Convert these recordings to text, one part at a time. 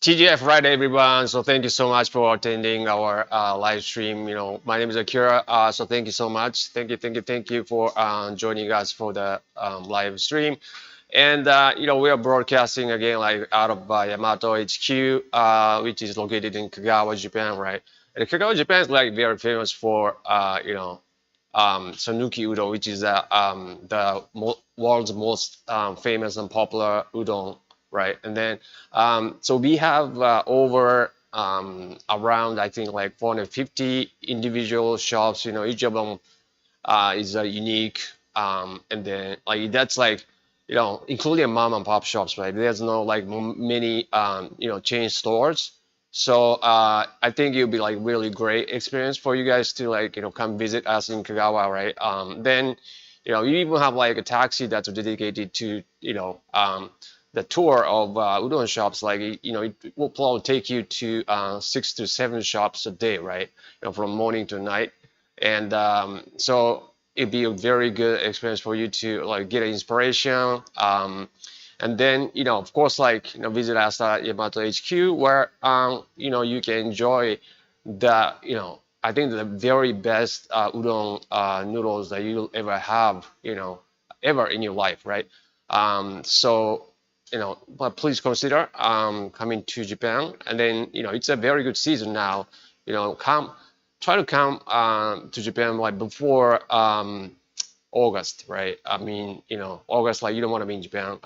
TGF Friday, everyone. So thank you so much for attending our live stream. My name is Akira. So thank you so much. Thank you for joining us for the live stream. And we are broadcasting again like out of Yamato HQ, which is located in Kagawa, Japan, right? And Kagawa, Japan is like very famous for Sanuki udon, which is the world's most famous and popular udon, right? And then so we have over around I think like 450 individual shops. Each of them is unique, and then like that's like including mom and pop shops, right? There's no like many chain stores. So I think it'll be like really great experience for you guys to like come visit us in Kagawa, right? Then you even have like a taxi that's dedicated to the tour of udon shops. Like it will probably take you to 6 to 7 shops a day, right? From morning to night, and so it'd be a very good experience for you to like get inspiration. And then of course like visit us at Yamato HQ where you can enjoy the I think the very best udon noodles that you'll ever have ever in your life, right? So but please consider coming to Japan, and then it's a very good season now. Come try to come to Japan like before August, right? I mean, August, like you don't want to be in Japan.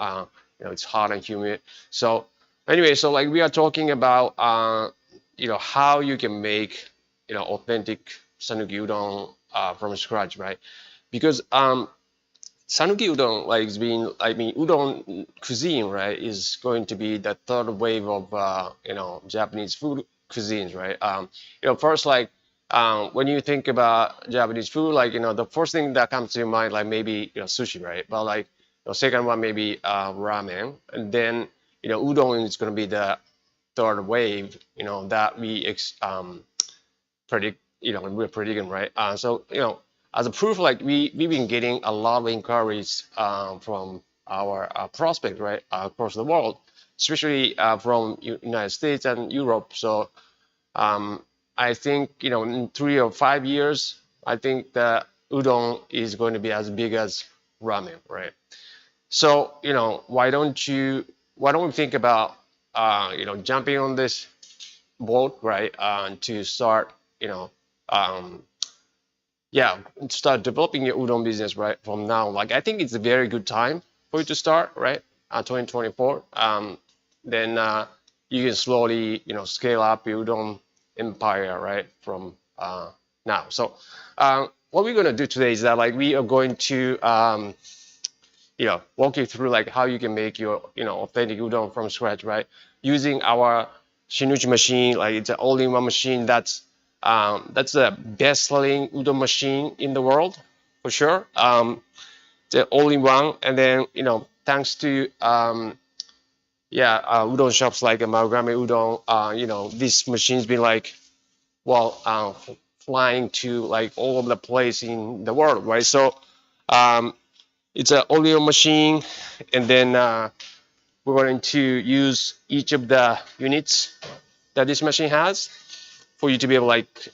It's hot and humid. So anyway, so like we are talking about, how you can make, authentic Sanuki udon from scratch, right? Because Sanuki udon, like it's been, I mean, udon cuisine, right, is going to be the third wave of, Japanese food cuisines, right? First, like, when you think about Japanese food, like, the first thing that comes to your mind, like maybe, sushi, right? But like, second one, maybe ramen. And then, udon is going to be the third wave, that we predict, we're predicting, right? So, as a proof, like we've been getting a lot of inquiries from our prospects, right, across the world, especially from United States and Europe. So um, I think in 3 or 5 years, I think the udon is going to be as big as ramen, right? So why don't we think about jumping on this boat, right, to start um, yeah, start developing your udon business right from now. Like I think it's a very good time for you to start, right? 2024. Then you can slowly, scale up your udon empire, right? From now. So what we're gonna do today is that like we are going to, walk you through like how you can make your, authentic udon from scratch, right? Using our Shinuchi machine, like it's an all-in-one machine that's the best-selling udon machine in the world for sure. The all-in-one, and then thanks to udon shops like Amalgame Udon, this machine's been like well flying to like all over the place in the world, right? So it's an all-in-one machine, and then we're going to use each of the units that this machine has for you to be able like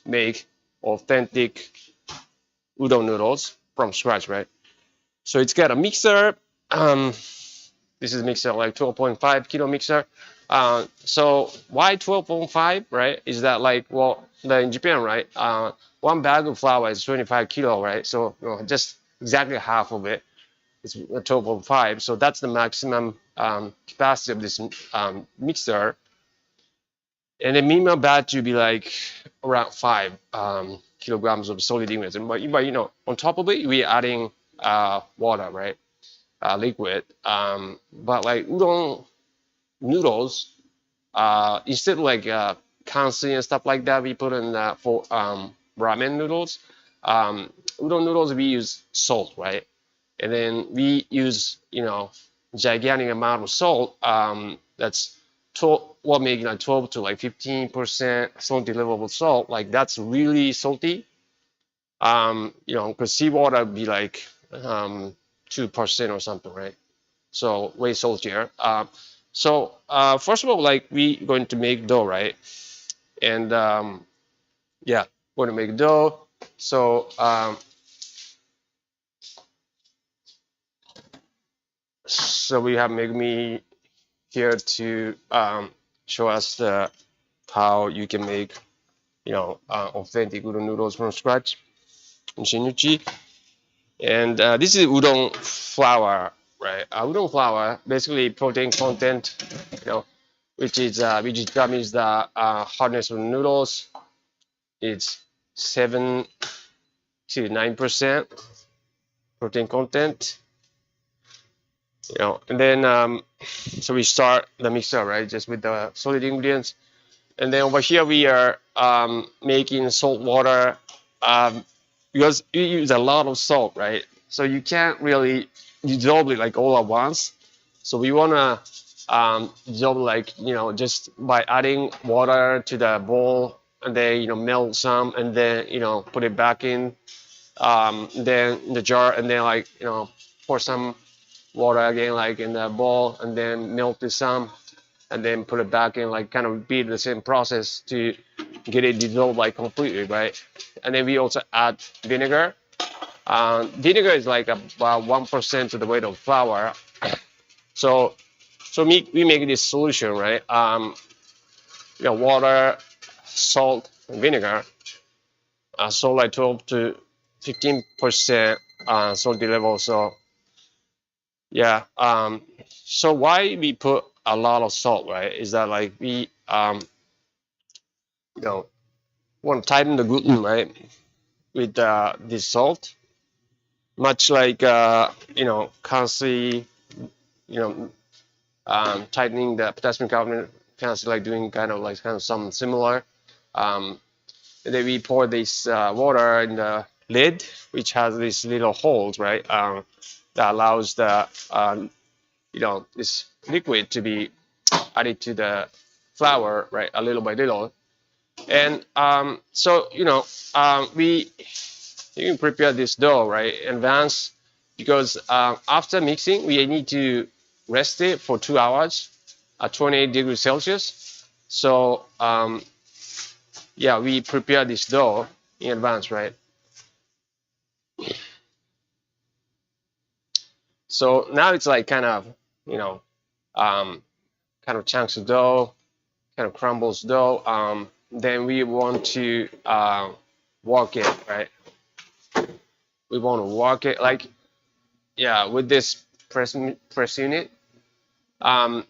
make authentic udon noodles from scratch, right? So it's got a mixer. This is mixer like 12.5 kilo mixer. So why 12.5, right? Is that like in Japan, right? One bag of flour is 25 kilo, right? So just exactly half of it is 12.5. So that's the maximum capacity of this mixer. And the minimum batch would be like around 5 kilograms of solid ingredients. But on top of it, we're adding water, right? Liquid. But like udon noodles, instead of like kansi and stuff like that, we put in for ramen noodles. Udon noodles, we use salt, right? And then we use, gigantic amount of salt. That's 12, well, maybe like 12 to like 15% salty level of salt. Like that's really salty. Because seawater would be like 2% or something, right? So way saltier. So first of all, like we going to make dough, right? And yeah, we're gonna make dough. So so we have me here to show us how you can make authentic udon noodles from scratch in Shinuchi. And this is udon flour, right? Udon flour, basically protein content, you know, which determines the hardness of the noodles. It's 7 to 9% protein content, and then so we start the mixer, right? Just with the solid ingredients, and then over here we are making salt water because you use a lot of salt, right? So you can't really dissolve it like all at once. So we wanna dissolve like just by adding water to the bowl and then melt some and then put it back in then in the jar and then like pour some water again like in the bowl and then melt it some and then put it back in, like kind of repeat the same process to get it dissolved like completely, right? And then we also add vinegar. Vinegar is like about 1% of the weight of flour. So we make this solution, right? Water, salt, and vinegar. Salt like 12 to 15% salty level. So yeah. So why we put a lot of salt, right? Is that like we want to tighten the gluten, right, with this salt, much like constantly tightening the potassium carbonate, kind of like doing kind of something similar. And then we pour this water in the lid, which has these little holes, right, that allows the this liquid to be added to the flour, right, a little by little. And so we you can prepare this dough right in advance because after mixing we need to rest it for 2 hours at 28 degrees Celsius. So yeah, we prepare this dough in advance, right? So now it's like kind of kind of chunks of dough, kind of crumbles dough. Then we want to walk it, right? We want to walk it like with this press unit. Um,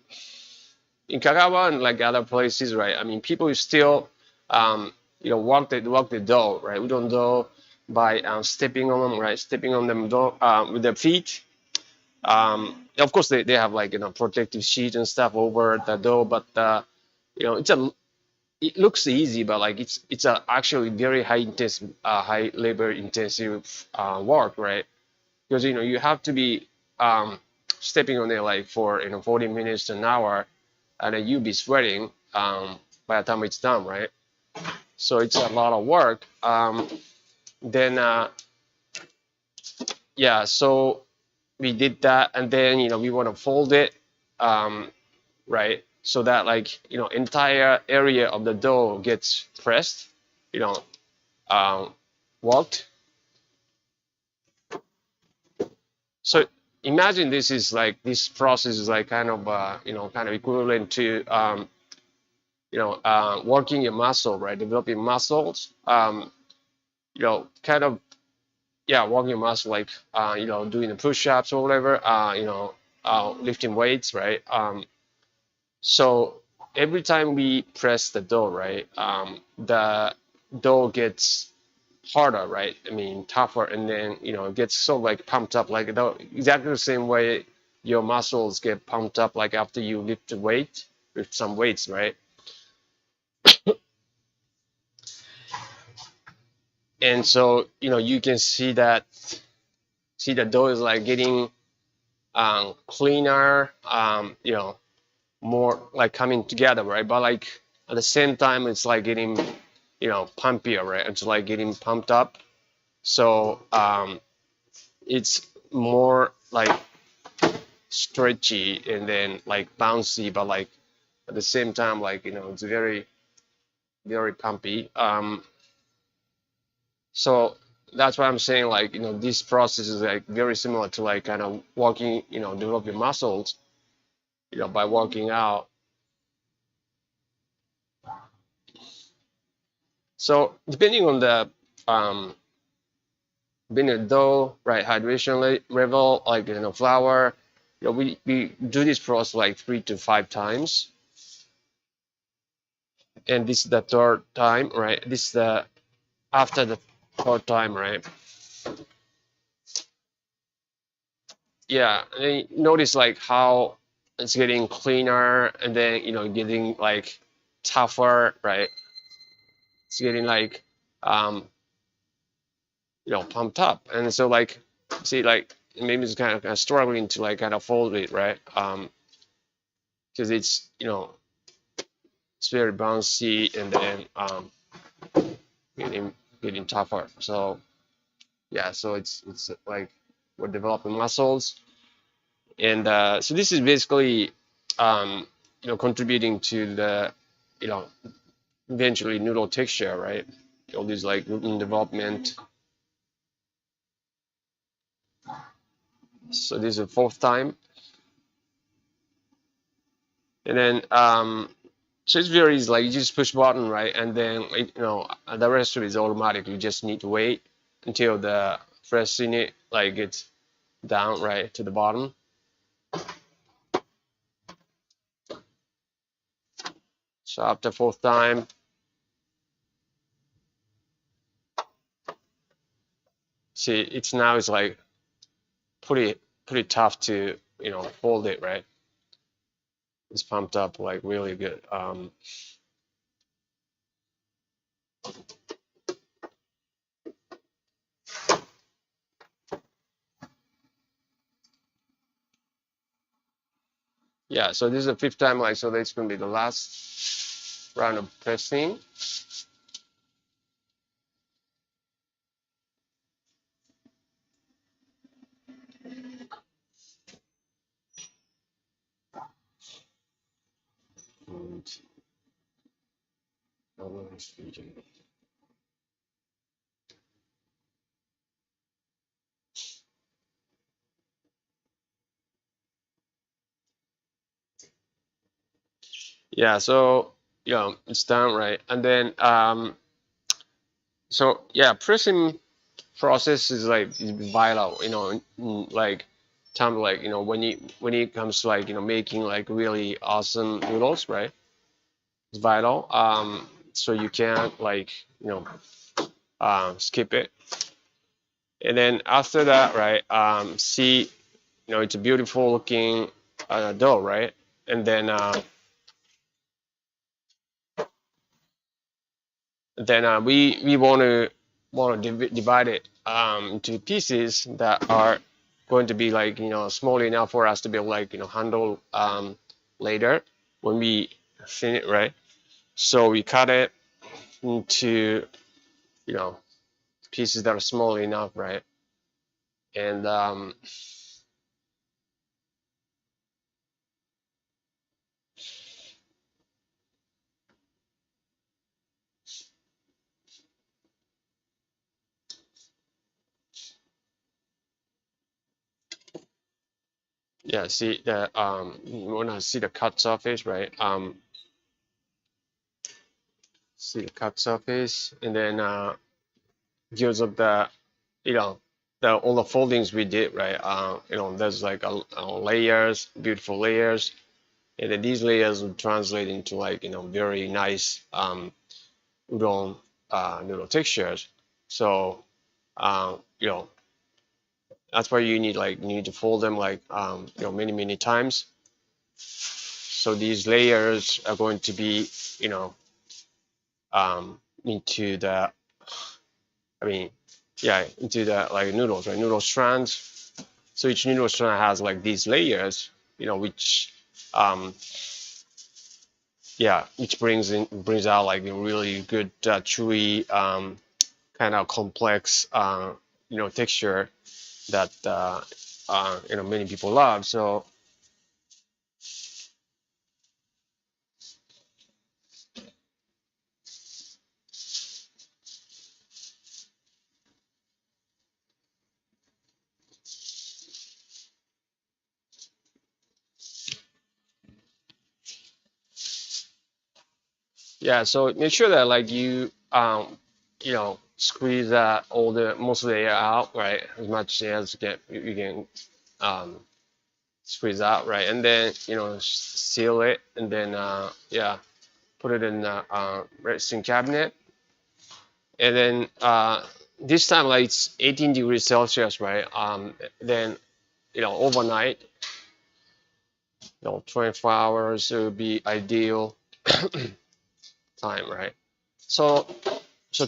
in Kagawa and like other places, right? I mean, people still walk the dough, right? Udon dough by stepping on them, right? Stepping on them with their feet. Of course, they have like protective sheet and stuff over the dough, but it looks easy, but like it's a actually very high labor intensive work, right? Because you have to be stepping on it like for 40 minutes to an hour, and then you be sweating by the time it's done, right? So it's a lot of work. Then yeah, so we did that, and then we want to fold it, right? So that like entire area of the dough gets pressed, walked. So imagine this process is like kind of kind of equivalent to working your muscle, right? Developing muscles, kind of working your muscle like doing the push-ups or whatever, lifting weights, right? So every time we press the dough, right, the dough gets harder, right? I mean, tougher, and then it gets so like pumped up, like exactly the same way your muscles get pumped up, like after you lift the weight with some weights, right? And so you can see the dough is like getting cleaner, more like coming together, right? But like at the same time, it's like getting pumpier, right? It's like getting pumped up. So it's more like stretchy and then like bouncy, but like at the same time, like it's very pumpy. So that's why I'm saying like this process is like very similar to like kind of working, developing muscles, by working out. So depending on the um, being dough, right, hydration level, like flour, we do this process like 3 to 5 times, and this is the third time, right? This is the after the third time, right? Yeah, and you notice like how it's getting cleaner, and then getting like tougher, right? It's getting like um, pumped up, and so like see like maybe it's kind of struggling to like kind of fold it, right? Because it's very bouncy, and then getting getting tougher. So yeah, so it's like we're developing muscles, and so this is basically contributing to the you know eventually noodle texture, right? All these like gluten development. So this is the fourth time, and then so it's very easy. Like you just push button, right, and then the rest of it is automatic. You just need to wait until the fresh in it like gets down right to the bottom. So after fourth time, see it's like pretty tough to fold it, right? It's pumped up like really good. Yeah, so this is the fifth time, like so that's gonna be the last round of pressing. And, yeah, so it's done, right? And then so yeah, pressing process is like is vital, like time like when it comes to like making like really awesome noodles, right? It's vital. So you can't like skip it. And then after that, right? See, it's a beautiful looking dough, right? And then we want to divide it into pieces that are going to be like small enough for us to be able like handle later when we thin it, right? So we cut it into you know pieces that are small enough, right? And yeah, see the you want to see the cut surface, right? See the cut surface, and then gives up the you know all the foldings we did, right? There's like layers, beautiful layers, and then these layers will translate into like very nice udon noodle textures. So that's why you need to fold them like many times. So these layers are going to be into the I mean yeah into the like noodles, right? Noodle strands. So each noodle strand has like these layers, which which brings out like a really good chewy kind of complex texture that many people love. So Yeah, so make sure that like you know, squeeze all the most of the air out, right? As much as you can um, squeeze out, right? And then seal it, and then yeah, put it in the resting cabinet, and then this time like it's 18 degrees Celsius, right? Then overnight, 24 hours would be ideal time, right? So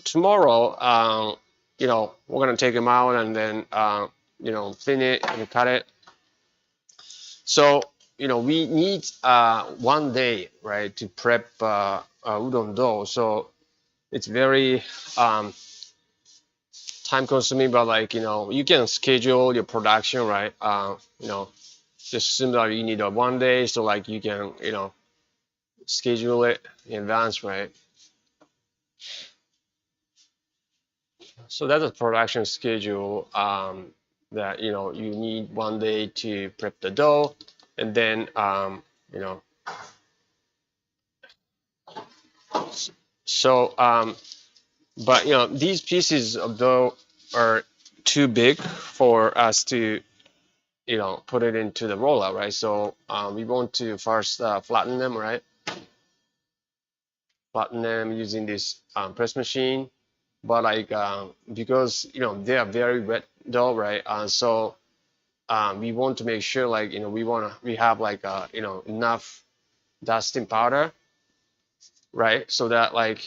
tomorrow, we're gonna take them out and then thin it and cut it. So we need 1 day, right, to prep udon dough. So it's very time consuming, but like you can schedule your production, right? Just assume that you need a 1 day, so like you can schedule it in advance, right? So that's a production schedule that you need 1 day to prep the dough, and then you know so but these pieces of dough are too big for us to put it into the roller, right? So we want to first flatten them, right? Flatten them using this press machine, but like because they are very wet dough, right? So we want to make sure like we have like enough dusting powder, right? So that like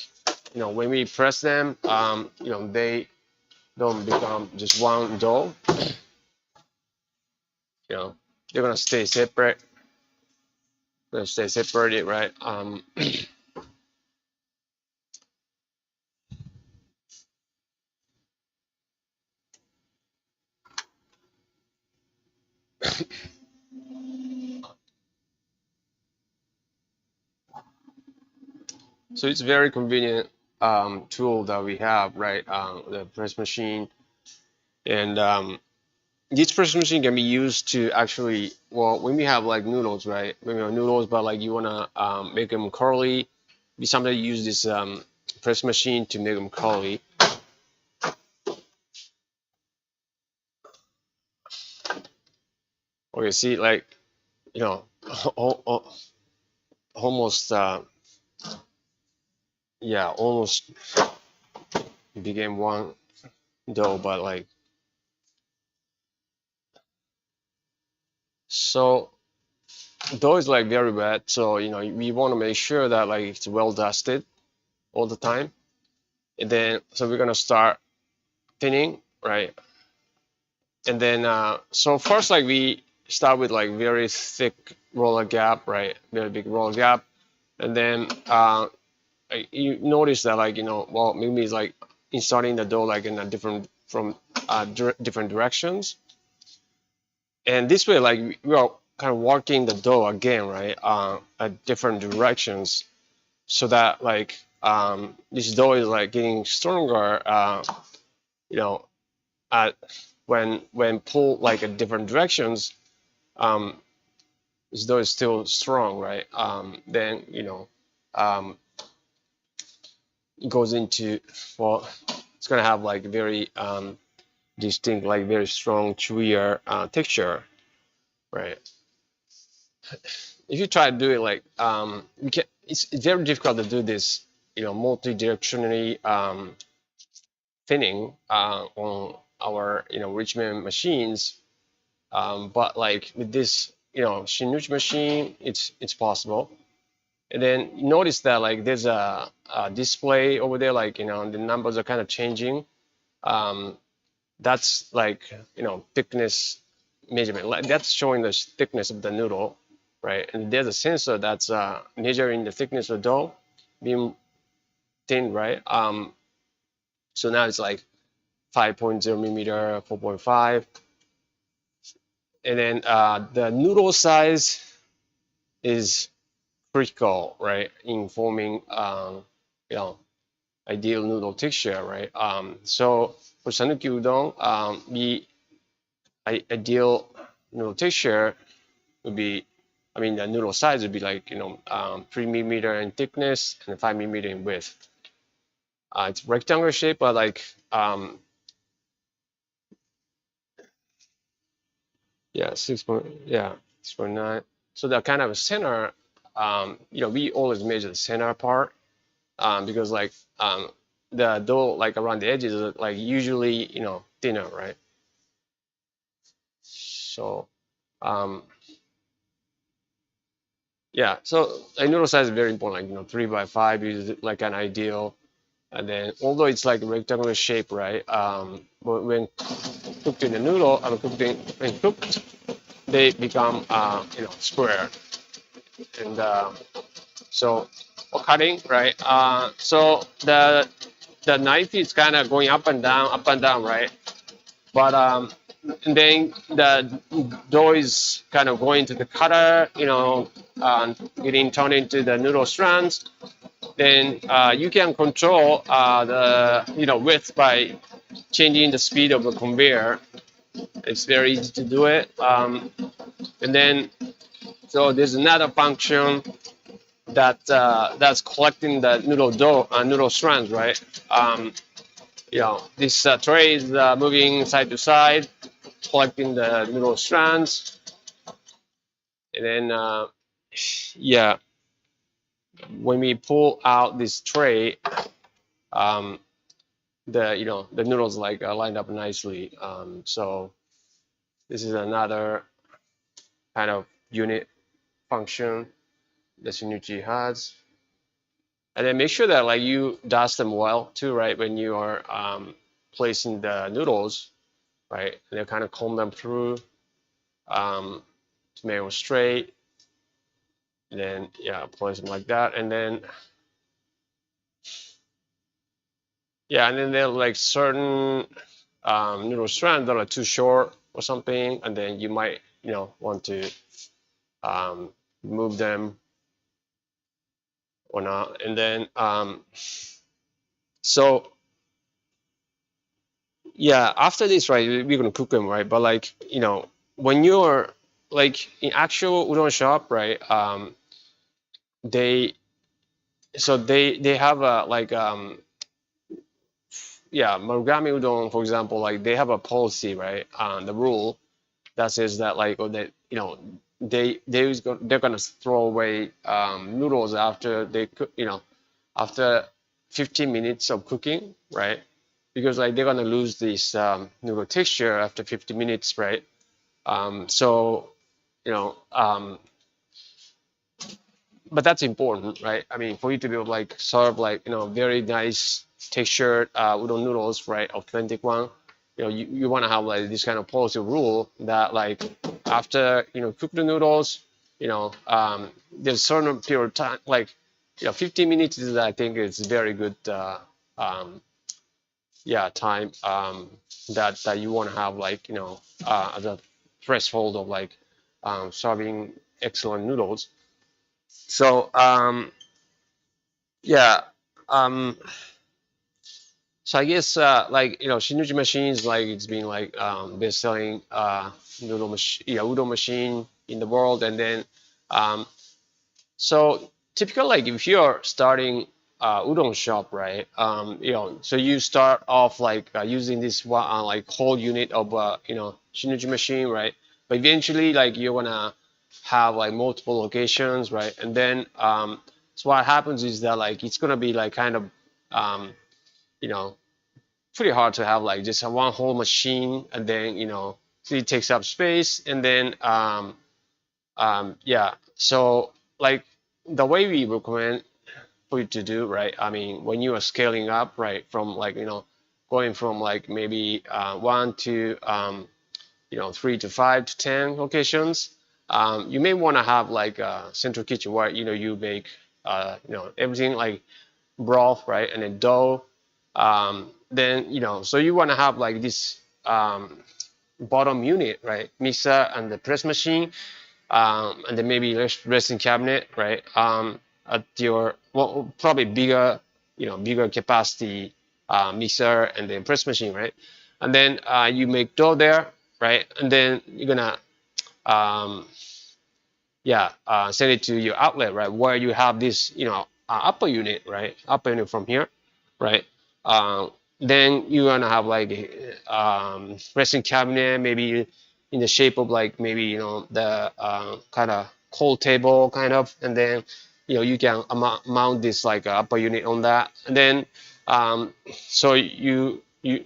when we press them, they don't become just one dough. You know they're gonna stay separate. Gonna stay separated, right? So it's very convenient tool that we have, right? The press machine, and this press machine can be used to actually, well, when we have like noodles, right? When we have noodles, but like you wanna make them curly, we sometimes use this press machine to make them curly. Okay, see, like you know, almost, yeah, almost became one dough, but like so dough is like very wet, so we want to make sure that like it's well dusted all the time, and then so we're gonna start thinning, right? And then so first like we start with like very thick roller gap, right? Very big roller gap, and then you notice that like well, maybe it's like inserting the dough like in a different from different directions, and this way like we are kind of working the dough again, right? At different directions, so that like this dough is like getting stronger, you know at when pulled like at different directions, um, this dough is still strong, right? Then um, it goes into, well, it's gonna have like very distinct, like very strong, chewier texture, right? If you try to do it like we can, it's very difficult to do this, multi-directionally thinning on our Richmond machines. But like with this Chinook machine, it's possible. And then notice that like there's a display over there, like the numbers are kind of changing. Um, that's like thickness measurement. Like, that's showing the thickness of the noodle, right? And there's a sensor that's measuring the thickness of the dough being thin, right? So now it's like 5.0 millimeter, 4.5, and then the noodle size is critical, right, in forming you know ideal noodle texture, right? So for Sanuki udon, the ideal noodle texture would be I mean, the noodle size would be like 3 millimeter in thickness and 5 millimeter in width. It's rectangular shape, but like yeah, 6.9. So the kind of center, we always measure the center part because like the dough like around the edges is like usually thinner, right? So um, yeah, so a noodle size is very important. Like 3 by 5 is like an ideal. And then although it's like rectangular shape, right? But when cooked in the noodle, when cooked, they become square. And so for cutting, right? So the knife is kind of going up and down, right? But and then the dough is kind of going to the cutter, getting turned into the noodle strands. Then you can control the width by changing the speed of the conveyor. It's very easy to do it. And then so there's another function that's collecting the noodle dough, noodle strands, right? This tray is moving side to side, collecting the noodle strands, and then yeah, when we pull out this tray, um, the noodles like lined up nicely. So this is another kind of unit function that Synergy has. And then make sure that like you dust them well too, right? When you are placing the noodles, right? And then kind of comb them through to make them straight. And then yeah, place them like that. And then yeah, and then there are like certain noodle strands that are too short or something, and then you might want to um, move them or not. And then so yeah, after this, right, we're gonna cook them, right? But like, when you're like in actual udon shop, right, they they have a like yeah, Marugami udon, for example, like they have a policy, right? The rule that says that like or that they're gonna throw away noodles after they cook, after 15 minutes of cooking, right? Because like they're gonna lose this noodle texture after 50 minutes, right? So you know, but that's important, right? I mean, for you to be able to like serve like very nice textured udon noodles, right? Authentic one. You want to have like this kind of policy rule that like after cook the noodles, there's a certain period of time, like 15 minutes is I think is very good um, yeah time that you want to have like as a threshold of like serving excellent noodles. So yeah, um, so I guess like Shinuji machines like it's been like best selling noodle machine, yeah, udon machine in the world, and then um, so typical like if you're starting udon shop, right? So you start off like using this one like whole unit of Shinuji machine, right? But eventually like you're gonna have like multiple locations, right? And then so what happens is that like it's gonna be like kind of um, you know pretty hard to have like just a one whole machine, and then so it takes up space, and then yeah, so like the way we recommend for you to do, right? I mean, when you are scaling up, right, from like going from like maybe one to 3 to 5 to 10 locations, you may want to have like a central kitchen where you make everything like broth, right, and then dough. Then so you want to have like this bottom unit, right, mixer and the press machine, and then maybe resting cabinet, right, at your well probably bigger bigger capacity mixer and then press machine, right, and then you make dough there, right, and then you're gonna um, yeah, send it to your outlet, right, where you have this, upper unit, right, upper unit from here, right. Then you're gonna have like a resting cabinet, maybe in the shape of like maybe the kind of cold table kind of, and then you can mount this like upper unit on that, and then so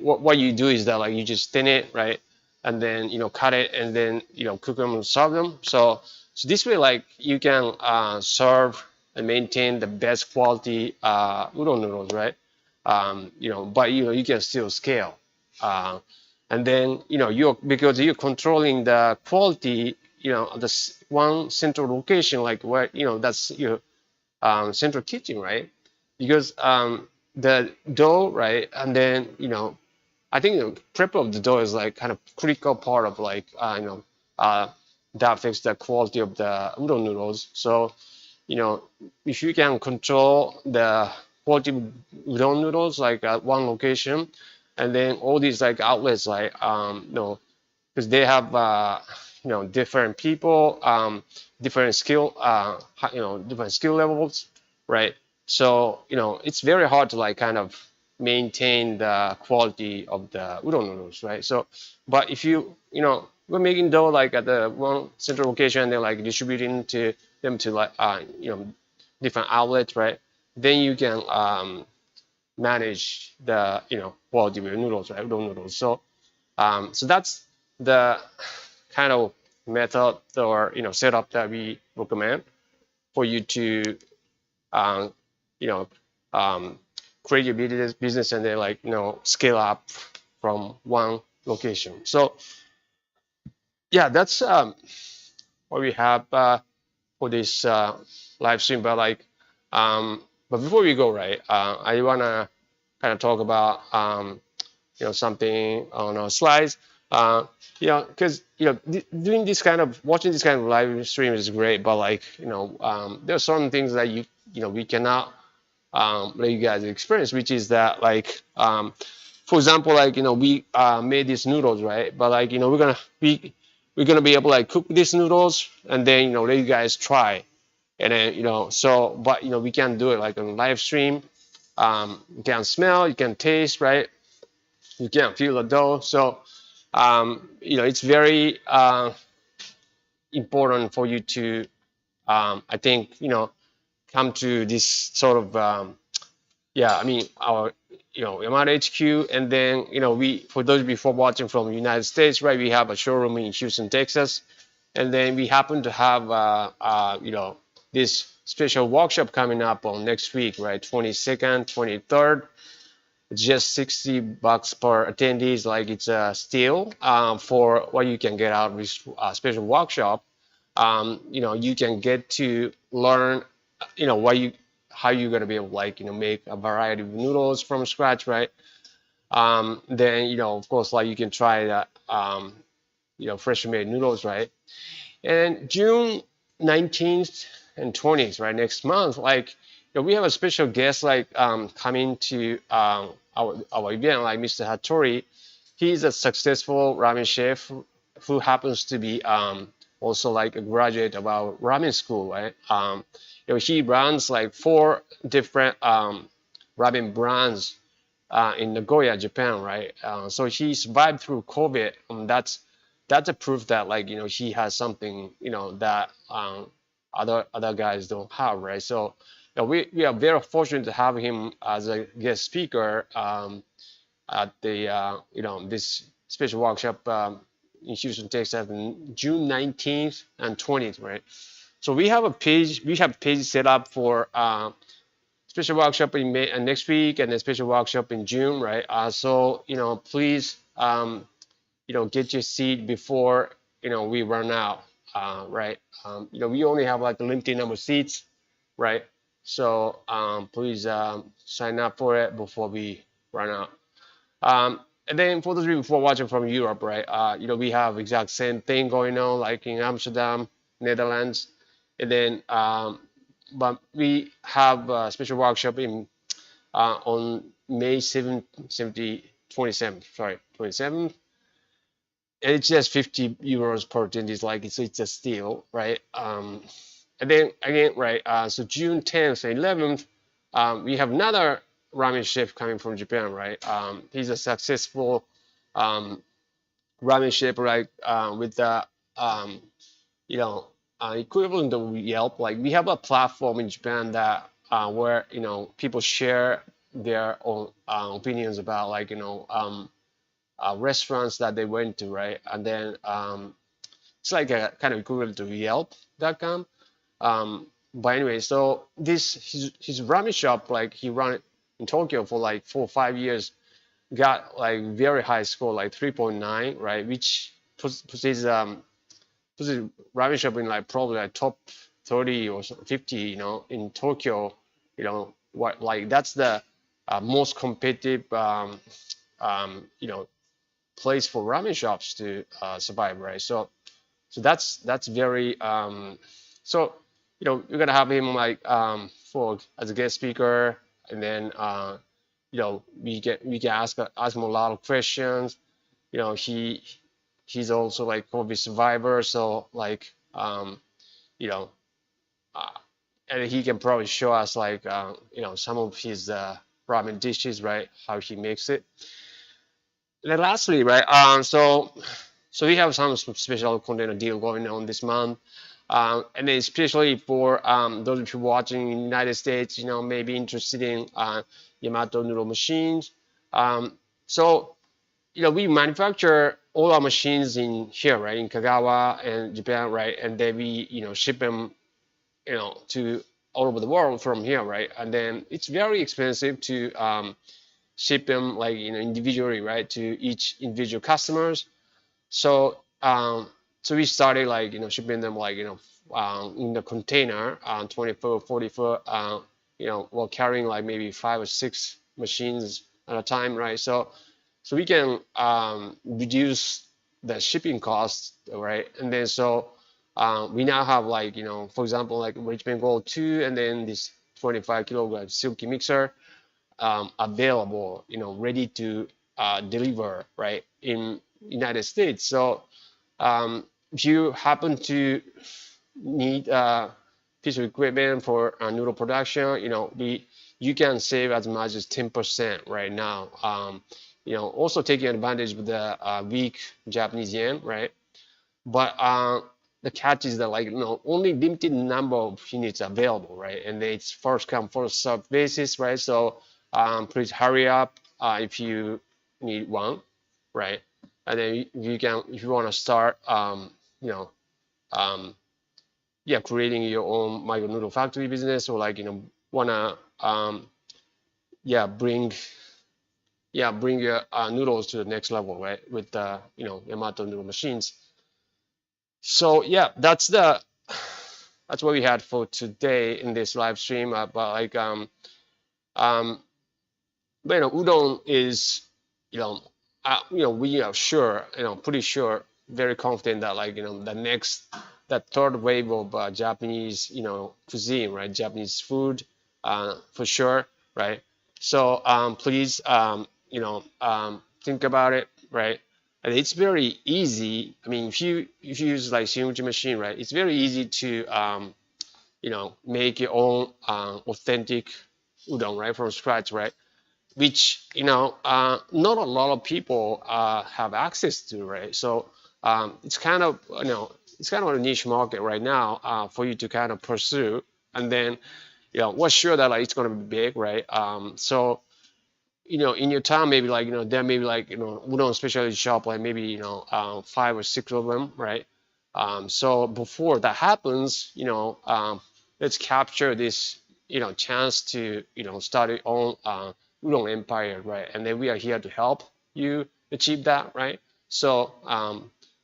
what you do is that like you just thin it, right, and then cut it, and then cook them and serve them. So this way, like you can serve and maintain the best quality udon noodles, right? But you can still scale. Uh, and then you're because you're controlling the quality, one central location, like where that's your central kitchen, right? Because the dough, right, and then I think the prep of the dough is like kind of critical part of like uh, that affects the quality of the udon noodles. So you know if you can control the quality of udon noodles like at one location, and then all these like outlets like because they have different people, different skill, different skill levels, right? So it's very hard to like kind of maintain the quality of the udon noodles, right? So, but if we're making dough like at the one central location, and they're like distributing to them to like different outlets, right? Then you can manage the quality of your noodles, right? Udon noodles. So that's the kind of method or setup that we recommend for you to um, you know um, create your business and then like scale up from one location. So yeah, that's what we have for this live stream. But like but before we go, right, I wanna kind of talk about something on our slides. Because doing this kind of watching this kind of live stream is great, but like there are some things that we cannot let you guys experience, which is that like for example, like we made these noodles, right? But like we're gonna be able to like cook these noodles and then let you guys try, and then but we can't do it like on live stream. You can smell, you can taste, right? You can feel the dough. So it's very important for you to, I think, come to this sort of, yeah, I mean, our, Yamaha HQ, and then, for those before watching from the United States, right, we have a showroom in Houston, Texas, and then we happen to have, this special workshop coming up on next week, right, 22nd, 23rd. It's just $60 per attendees. Like it's a steal for what you can get out of this special workshop. You can get to learn, what you how you're gonna be able to like make a variety of noodles from scratch, right? Then of course like you can try that freshly made noodles, right? And June 19th and 20th, right, next month, like we have a special guest like coming to our event, like Mr. Hattori. He's a successful ramen chef who happens to be also like a graduate of our ramen school, right? He runs like 4 different ramen brands in Nagoya, Japan, right? So he survived through COVID. That's a proof that like he has something that other guys don't have, right? So we are very fortunate to have him as a guest speaker at the this special workshop in Houston, Texas, on June 19th and 20th, right? So we have page set up for special workshop in May and next week, and a special workshop in June, right? So please get your seat before we run out, right? We only have like a limited number of seats, right? So please sign up for it before we run out. And then for those people who are watching from Europe, right? We have exact same thing going on like in Amsterdam, Netherlands, and then but we have a special workshop in on May 7th, 27th, sorry, 27th. and it's just 50 euros per tin. It's like it's a steal, right? And then again, right? So June 10th and 11th, we have another ramen chef coming from Japan, right? He's a successful um, ramen chef, right? With the um, you know equivalent of Yelp. Like we have a platform in Japan that where people share their own opinions about like restaurants that they went to, right? And then it's like a kind of equivalent to Yelp.com. But anyway, so this his ramen shop, like he run it in Tokyo for like 4 or 5 years, got like very high score, like 3.9, right? Which puts his ramen shop in like probably like top 30 or 50, in Tokyo. What like that's the most competitive place for ramen shops to survive, right? So that's very so you're gonna have him like for as a guest speaker, and then we can ask him a lot of questions. He's also like COVID survivor, so like you know uh, and he can probably show us like some of his ramen dishes, right? How he makes it. And then lastly, right? So we have some special content deal going on this month. And then especially for those of you watching in the United States, maybe interested in Yamato noodle machines. So, we manufacture all our machines in here, right, in Kagawa and Japan, right, and then we, ship them, to all over the world from here, right, and then it's very expensive to ship them like, individually, right, to each individual customers. So so we started like shipping them like in the container 20 foot 40 foot while carrying like maybe 5 or 6 machines at a time, right? So we can reduce the shipping costs, right? And then so we now have like for example like Richmond Gold 2 and then this 25 kilogram silky mixer available, ready to deliver, right, in United States. So if you happen to need a piece of equipment for noodle production, you can save as much as 10% right now. Also taking advantage of the weak Japanese yen, right? But the catch is that like only limited number of units available, right? And it's first come first served basis, right? So please hurry up if you need one, right? And then you can, if you want to start, you know, um, yeah, creating your own micro noodle factory business, or like wanna yeah bring bring your noodles to the next level, right? With Yamato noodle machines. So yeah, that's what we had for today in this live stream. But like um, but udon is we are sure, pretty sure, very confident that like that third wave of Japanese cuisine, right? Japanese food, for sure, right? So please think about it, right? And it's very easy. I mean, if you use like Shimuchi machine, right? It's very easy to make your own authentic udon, right, from scratch, right? Which not a lot of people have access to, right? So it's kind of a niche market right now for you to kind of pursue, and then what's sure that like it's going to be big, right? So in your town, maybe like there may be like udon specialty shop, like maybe 5 or 6 of them, right? So before that happens, let's capture this chance to start your own udon empire, right? And then we are here to help you achieve that, right? So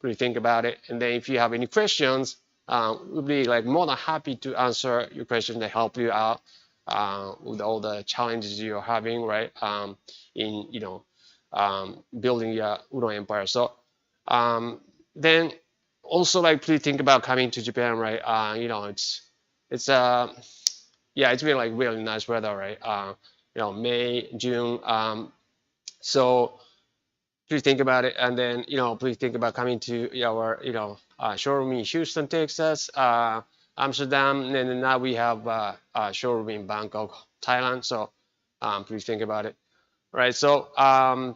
really think about it, and then if you have any questions, we'll be like more than happy to answer your questions and help you out with all the challenges you're having, right? In building your udon empire. So then also like please think about coming to Japan, right? It's yeah, it's been like really nice weather, right? May, June. So please think about it, and then please think about coming to our showroom in Houston, Texas, Amsterdam, and then now we have a showroom in Bangkok, Thailand. So please think about it. All right, so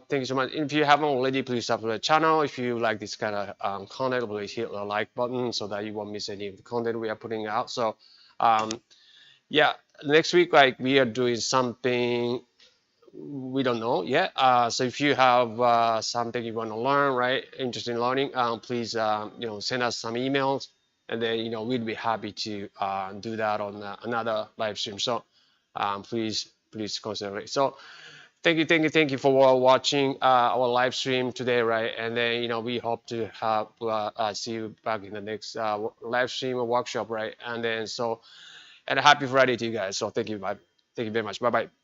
thank you so much. If you haven't already, please subscribe to the channel. If you like this kind of content, please hit the like button so that you won't miss any of the content we are putting out. So um, yeah, next week, like, we are doing something we don't know yet. So if you have something you want to learn, right, interested in learning, please send us some emails, and then we'd be happy to do that on another live stream. So please consider it. So thank you for watching our live stream today, right? And then we hope to have see you back in the next live stream or workshop, right? And then and a happy Friday to you guys. So thank you, bye. Thank you very much. Bye bye.